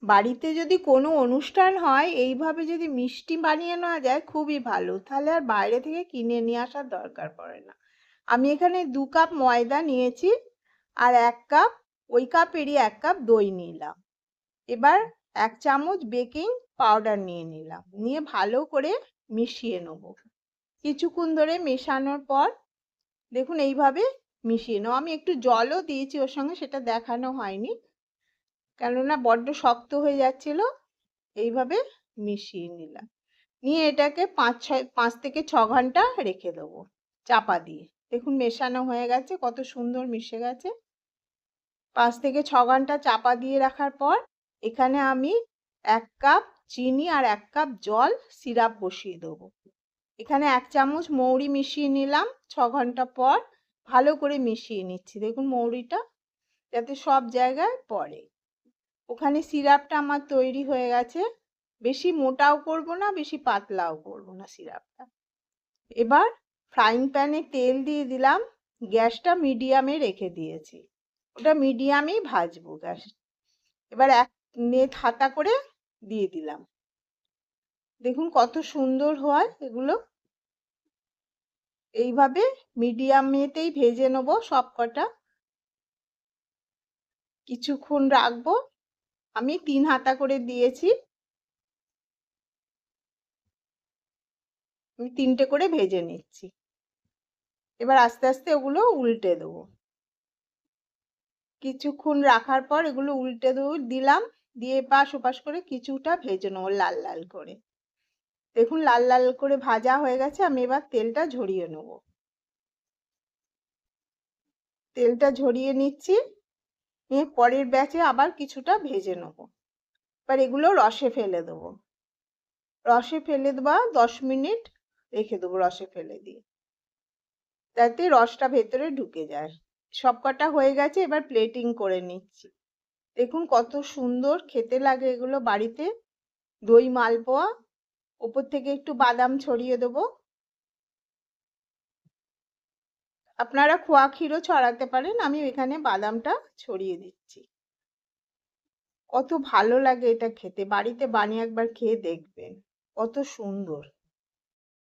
বাড়িতে যদি কোনো অনুষ্ঠান হয় এইভাবে যদি মিষ্টি বানিয়ে নেওয়া যায় খুবই ভালো, তাহলে আর বাইরে থেকে কিনে নিয়ে আসার দরকার পড়ে না। আমি এখানে 2 কাপ ময়দা নিয়েছি আর 1 কাপ, ওই কাপেরই 1 কাপ দই নিলাম। এবার 1 চামচ বেকিং পাউডার নিয়ে নিলাম, নিয়ে ভালো করে মিশিয়ে নেব। কিছুক্ষণ ধরে মেশানোর পর দেখুন এইভাবে মিশিয়ে নেব। আমি একটু জলও দিয়েছি ওর সঙ্গে, সেটা দেখানো হয়নি কেননা বড্ড শক্ত হয়ে যাচ্ছিল। এইভাবে মিশিয়ে নিলাম, নিয়ে এটাকে 5 থেকে 6 ঘন্টা রেখে দেবো চাপা দিয়ে। দেখুন মেশানো হয়ে গেছে, কত সুন্দর মিশে গেছে। 5 থেকে 6 ঘন্টা চাপা দিয়ে রাখার পর এখানে আমি 1 কাপ চিনি আর 1 কাপ জল সিরাপ বসিয়ে দেবো। এখানে 1 চামচ মৌরি মিশিয়ে নিলাম। 6 ঘন্টা পর ভালো করে মিশিয়ে নিচ্ছি, দেখুন মৌরিটা যাতে সব জায়গায় পড়ে। ওখানে সিরাপটা আমার তৈরি হয়ে গেছে। বেশি মোটাও করব না, বেশি পাতলাও করব না সিরাপটা। এবার ফ্রাইং প্যানে তেল দিয়ে দিলাম, গ্যাসটা মিডিয়ামে রেখে দিয়েছি, ওটা মিডিয়ামেই ভাজবো গ্যাস। এবার এক নেট হাতা করে দিয়ে দিলাম, দেখুন কত সুন্দর হয় এগুলো। এইভাবে মিডিয়ামেতেই ভেজে নেবো সব কটা। কিছুক্ষণ রাখবো, আমি 3 হাতা করে দিয়েছি, আমি 3টে করে ভেজে নিচ্ছি। এবার আস্তে আস্তে ওগুলো উল্টে দেবো। কিছুক্ষণ রাখার পর এগুলো উল্টে দিলাম, দিয়ে এপাশ ওপাশ করে কিছুটা ভেজে নেবো লাল লাল করে। দেখুন লাল লাল করে ভাজা হয়ে গেছে, আমি এবার তেলটা ঝরিয়ে নেব। তেলটা ঝরিয়ে নিচ্ছি, নিয়ে পরের ব্যাচে আবার কিছুটা ভেজে নেব। এবার এগুলো রসে ফেলে দেবো। রসে ফেলে দেওয়া 10 মিনিট রেখে দেবো রসে ফেলে দিয়ে, যাতে রসটা ভেতরে ঢুকে যায়। সব কটা হয়ে গেছে, এবার প্লেটিং করে নিচ্ছি। দেখুন কত সুন্দর খেতে লাগে এগুলো বাড়িতে। দই মালপোয়া, ওপর থেকে একটু বাদাম ছড়িয়ে দেবো। আপনারা খোয়া ক্ষীরও ছড়াতে পারেন, আমি এখানে বাদামটা ছড়িয়ে দিচ্ছি। কত ভালো লাগে এটা খেতে, বাড়িতে বানিয়ে একবার খেয়ে দেখবেন, কত সুন্দর।